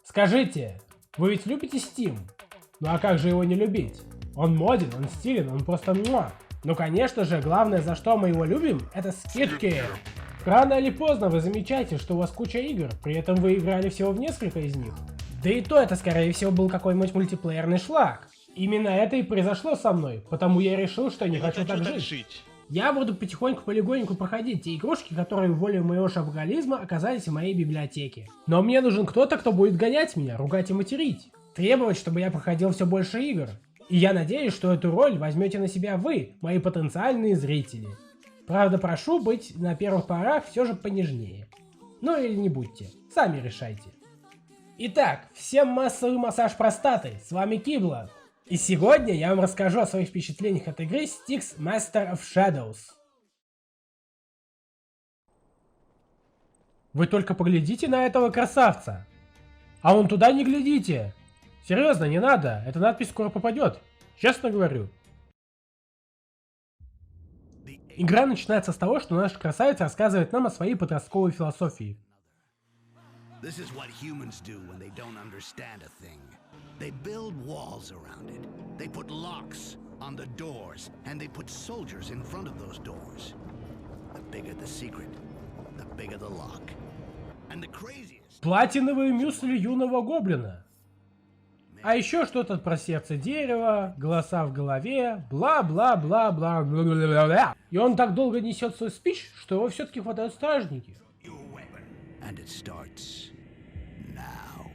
Скажите, вы ведь любите Steam? Ну а как же его не любить? Он моден, он стилен, он просто муа. Ну конечно же, главное, за что мы его любим, это скидки. Рано или поздно вы замечаете, что у вас куча игр, при этом вы играли всего в несколько из них. Да и то это, скорее всего, был какой-нибудь мультиплеерный шлак. Именно это и произошло со мной, потому я решил, что не хочу так жить. Я буду потихоньку-полегоньку проходить те игрушки, которые волею моего шапоголизма оказались в моей библиотеке. Но мне нужен кто-то, кто будет гонять меня, ругать и материть. Требовать, чтобы я проходил все больше игр. И я надеюсь, что эту роль возьмете на себя вы, мои потенциальные зрители. Правда, прошу быть на первых порах все же понежнее. Ну или не будьте, сами решайте. Итак, всем массовый массаж простаты, с вами Кибла. И сегодня я вам расскажу о своих впечатлениях от игры Styx Master of Shadows. Вы только поглядите на этого красавца. А вон туда не глядите. Серьезно, не надо, эта надпись скоро попадет. Честно говорю. Игра начинается с того, что наш красавец рассказывает нам о своей подростковой философии. This is what humans do when they don't understand a thing. They build walls around it. They put locks on the doors, and they put soldiers in front of those doors. The bigger the secret, the bigger the lock. And the craziest... Платиновые мюсли юного гоблина. А еще что-то про сердце дерева, голоса в голове, бла-бла-бла-бла-бла-бла-бла. И он так долго несет свой спич, что его все-таки хватают стражники. And it starts now.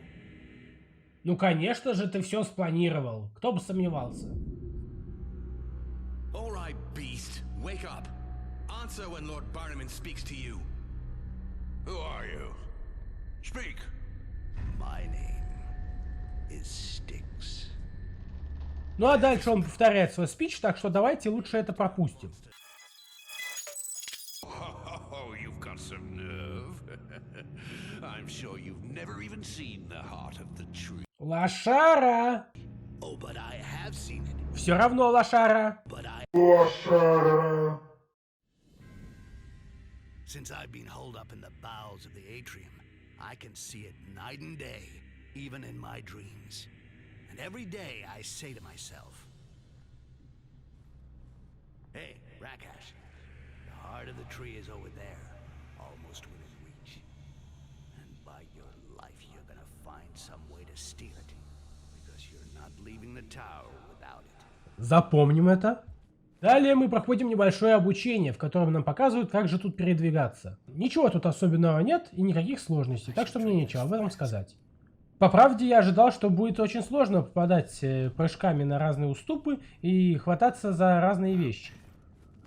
Ну конечно же ты все спланировал, кто бы сомневался. All right, beast, wake up. Answer when Lord Barnum speaks to you. Who are you? Speak. My name is Styx. Ну а дальше он повторяет свой спич, так что давайте лучше это пропустим. Oh, you've got some nerve. I'm sure you've never even seen the heart of the tree. Лошара! Oh, but I have seen it. Все равно лошара. But I... Since I've been holed up in the bowels of the atrium, I can see it night and day, even in my dreams. And every day I say to myself, hey, Rakash, the heart of the tree is over there, almost within reach. And by your life, you're gonna find some way to steal it, because you're not leaving the tower without it. Запомним это. Далее мы проходим небольшое обучение, в котором нам показывают, как же тут передвигаться. Ничего тут особенного нет и никаких сложностей, так что мне нечего об этом сказать. По правде, я ожидал, что будет очень сложно попадать прыжками на разные уступы и хвататься за разные вещи.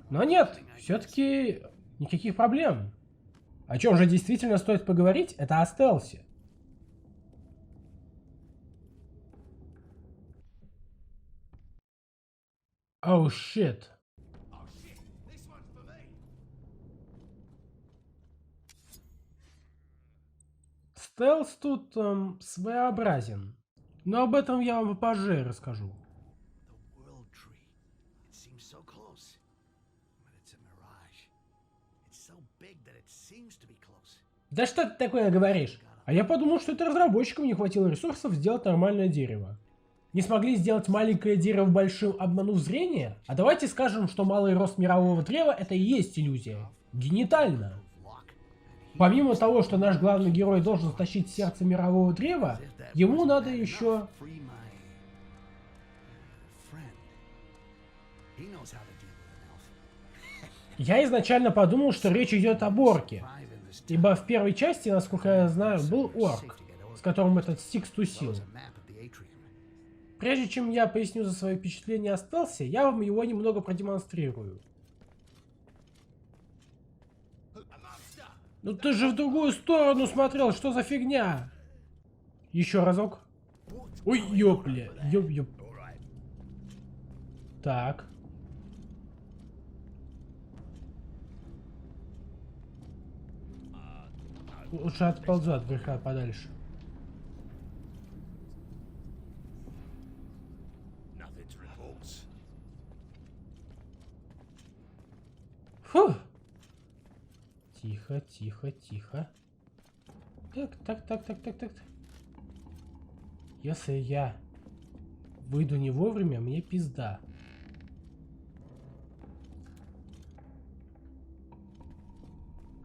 Но нет, все-таки никаких проблем. О чем же действительно стоит поговорить, это о стелсе. Oh shit. Стелс тут своеобразен. Но об этом я вам попозже расскажу. The world tree. It seems so close, but it's a mirage. It's so big that it seems to be close. Да что ты такое говоришь? А я подумал, что это разработчикам не хватило ресурсов сделать нормальное дерево. Не смогли сделать маленькое дерево большим, обманув зрение? А давайте скажем, что малый рост мирового древа это и есть иллюзия. Генитально. Помимо того, что наш главный герой должен стащить сердце мирового древа, ему надо еще... Free my friend. He knows how to deal with an elf. Я изначально подумал, что речь идет об орке. Five in this Ибо в первой части, насколько я знаю, был орк, с которым этот Стикс тусил. a map of the atrium. Прежде чем я поясню за свои впечатления о стелсе, я вам его немного продемонстрирую. Ну ты же в другую сторону смотрел, что за фигня? Еще разок. Ой, ёпля, ёп-ёп. Так. Лучше отползу от греха подальше. Nothing's reports. Фу. Тихо, тихо, тихо. Так. Если я выйду не вовремя, мне пизда.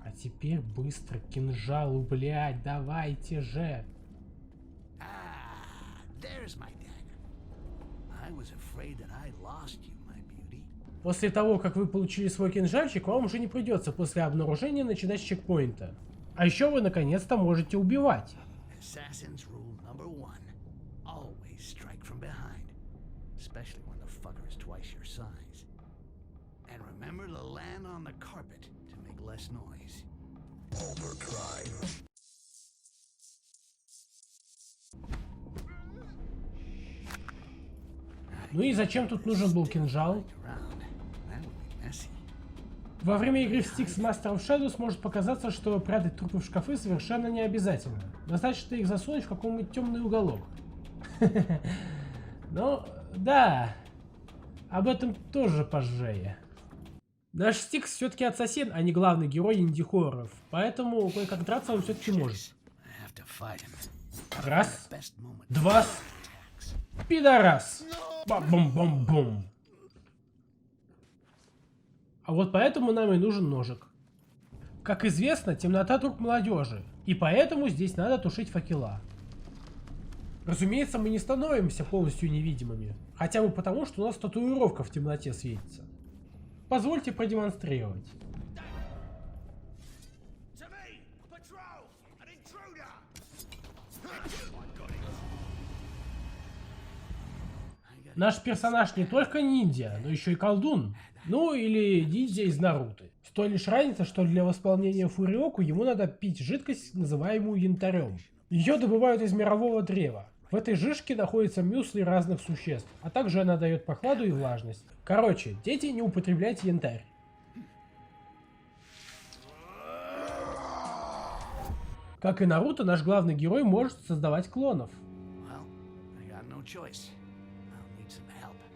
А теперь быстро кинжалу, блядь, давайте же. There's my dagger. I was afraid that I lost you, my beauty. После того, как вы получили свой кинжальчик, вам уже не придется после обнаружения начинать с чекпоинта. А еще вы наконец-то можете убивать. Assassin's rule number 1. Always strike from behind. Especially when the fucker is twice your size. And remember to land on the carpet to make less noise. Overdrive. Ну и зачем тут нужен был кинжал? Around. That would be messy. Во время игры в Styx Master of Shadows может показаться, что прятать трупы в шкафы совершенно не обязательно. Достаточно их засунуть в какой-нибудь темный уголок. Ну, да. Об этом тоже позже. Наш Styx все-таки ассасин, а не главный герой инди-хорроров. Поэтому кое-как драться он все-таки может. Раз. Два. Пидорас. Бам-бам-бам-бум. А вот поэтому нам и нужен ножик. Как известно, темнота друг молодежи, и поэтому здесь надо тушить факела. Разумеется, мы не становимся полностью невидимыми, хотя бы потому, что у нас татуировка в темноте светится. Позвольте продемонстрировать. Наш персонаж не только ниндзя, но еще и колдун. Ну или ниндзя из Наруто. С той лишь разница, что для восполнения фуриоку ему надо пить жидкость, называемую янтарем. Ее добывают из мирового древа. В этой жижке находятся мюсли разных существ, а также она дает прохладу и влажность. Короче, дети, не употребляйте янтарь. Как и Наруто, наш главный герой может создавать клонов.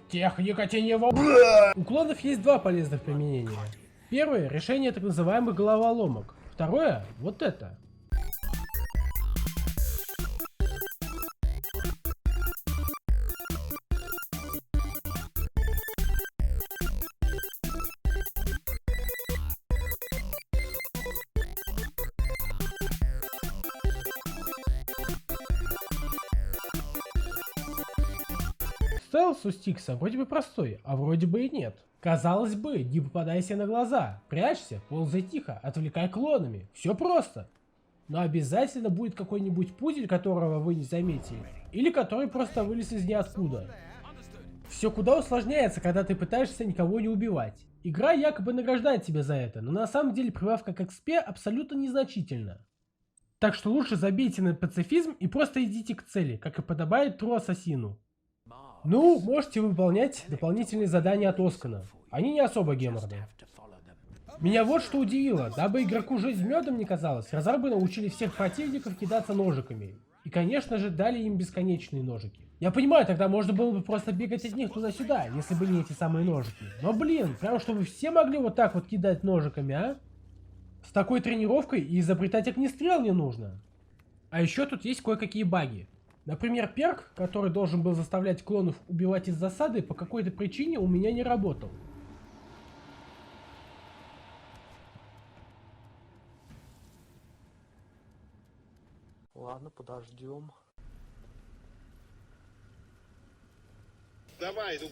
Техника теневого... У клонов есть два полезных применения. Первое — решение так называемых головоломок. Второе — вот это. Стелс у Стикса вроде бы простой, а вроде бы и нет. Казалось бы, не попадайся на глаза, прячься, ползай тихо, отвлекай клонами. Все просто. Но обязательно будет какой-нибудь пудель, которого вы не заметили, или который просто вылез из ниоткуда. Все куда усложняется, когда ты пытаешься никого не убивать. Игра якобы награждает тебя за это, но на самом деле прибавка к XP абсолютно незначительна. Так что лучше забейте на пацифизм и просто идите к цели, как и подобает тру ассасину. Ну, можете выполнять дополнительные задания от Оскана. Они не особо геморные. Меня вот что удивило. Дабы игроку жизнь медом не казалось, разрабы научили всех противников кидаться ножиками. И, конечно же, дали им бесконечные ножики. Я понимаю, тогда можно было бы просто бегать от них туда-сюда, если бы не эти самые ножики. Но, блин, прям чтобы все могли вот так вот кидать ножиками, а? С такой тренировкой и изобретать огнестрел не нужно. А еще тут есть кое-какие баги. Например, перк, который должен был заставлять клонов убивать из засады, по какой-то причине у меня не работал. Ладно, подождем. Давай, ну.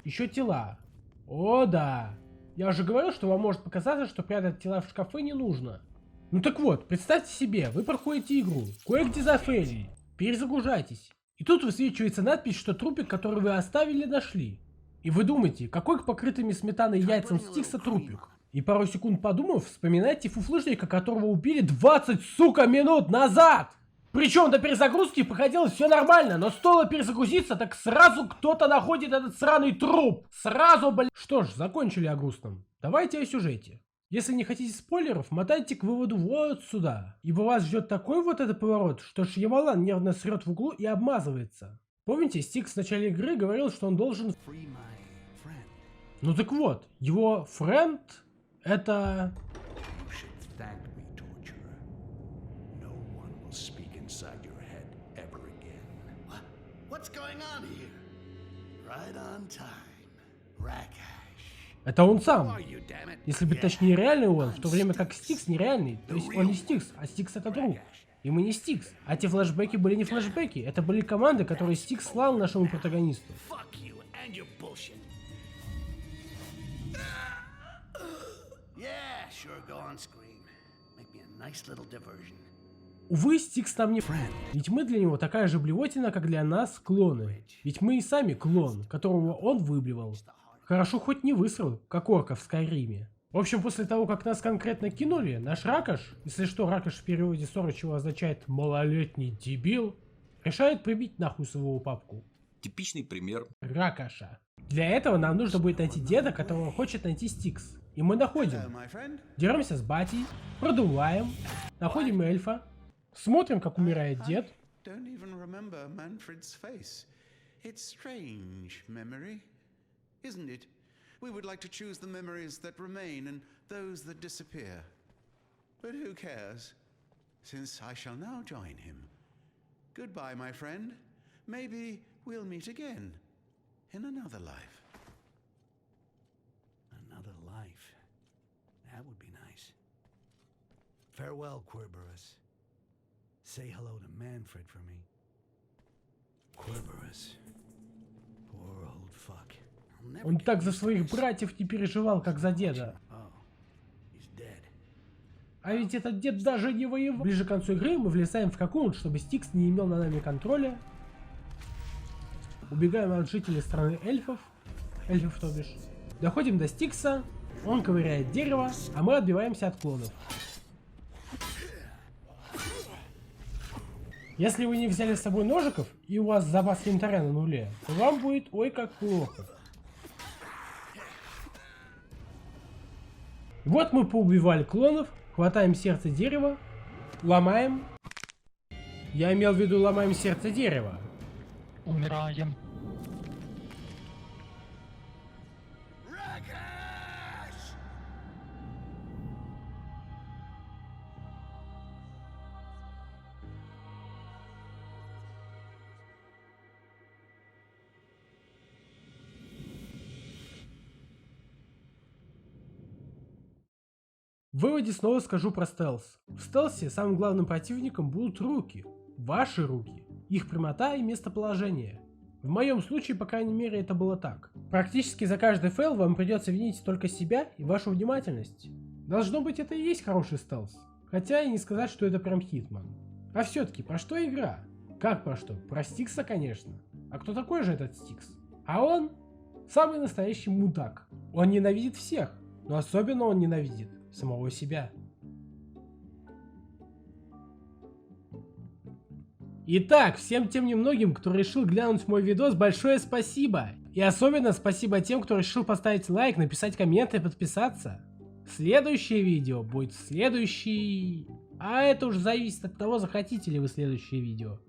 Еще тела. О, да. Я уже говорил, что вам может показаться, что прятать тела в шкафы не нужно. Ну так вот, представьте себе, вы проходите игру, кое-где зафейлили, перезагружайтесь. И тут высвечивается надпись, что трупик, который вы оставили, нашли. И вы думаете, какой к покрытыми сметаной яйцам Стикса трупик? И пару секунд подумав, вспоминайте фуфлышника, которого убили 20, сука, минут назад! Причем до перезагрузки проходилось все нормально, но стоило перезагрузиться, так сразу кто-то находит этот сраный труп. Сразу, блин. Что ж, закончили о грустном. Давайте о сюжете. Если не хотите спойлеров, мотайте к выводу вот сюда. Ибо вас ждет такой вот этот поворот, что Шьямалан нервно срет в углу и обмазывается. Помните, Стикс в начале игры говорил, что он должен Ну так вот, его френд это... You should thank me, torturer. No one will speak inside your head ever again. What's going on here? Right on time. Rakash. Это он Who сам. are you, damn it? Если быть точнее, реальный он, в то время как Стикс нереальный. То есть он не Стикс, а Стикс это друг. И мы не Стикс. А те флешбеки были не флешбеки, это были команды, которые Стикс слал нашему протагонисту. Fuck you and your bullshit. Yeah, sure, go on, scream. Make me a nice little diversion. Увы, Стикс нам не френд. Ведь мы для него такая же блевотина, как для нас клоны. Ведь мы и сами клон, которого он выблевал. Хорошо хоть не высрал, как орка в Скайриме. В общем, после того, как нас конкретно кинули, наш Ракаш, если что, Ракаш в переводе с орочего означает «малолетний дебил», решает прибить нахуй своего папку. Типичный пример. Ракаша. Для этого нам нужно будет найти деда, которого хочет найти Стикс. И мы находим. Деремся с батей, продуваем, находим эльфа, смотрим, как умирает дед. Don't even remember Manfred's face. It's strange memory, isn't it? We would like to choose the memories that remain and those that disappear. But who cares? Since I shall now join him. Goodbye, my friend. Maybe we'll meet again in another life. Another life. That would be nice. Farewell, Querberus. Say hello to Manfred for me. Querberus. Poor old fuck. I'll never Он get так за used to своих this. братьев не переживал, как за деда. Oh, he's dead. А ведь этот дед даже не воевал. Ближе к концу игры мы влезаем в кокон, чтобы Стикс не имел над нами контроля. Убегаем от жителей страны эльфов. Эльфов, то бишь. Доходим до Стикса. Он ковыряет дерево, а мы отбиваемся от клонов. Если вы не взяли с собой ножиков, и у вас запас инвентаря на нуле, то вам будет ой как плохо. Вот мы поубивали клонов, хватаем сердце дерева, ломаем. Я имел в виду ломаем сердце дерева. Умираем. В выводе снова скажу про стелс. В стелсе самым главным противником будут руки. Ваши руки. Их прямота и местоположение. В моем случае, по крайней мере, это было так. Практически за каждый фейл вам придется винить только себя и вашу внимательность. Должно быть, это и есть хороший стелс. Хотя и не сказать, что это прям Хитман. А все-таки, про что игра? Как про что? Про Стикса, конечно. А кто такой же этот Стикс? А он самый настоящий мудак. Он ненавидит всех, но особенно он ненавидит самого себя. Итак, всем тем немногим, кто решил глянуть мой видос, большое спасибо. И особенно спасибо тем, кто решил поставить лайк, написать коммент и подписаться. Следующее видео будет следующий... А это уже зависит от того, захотите ли вы следующее видео.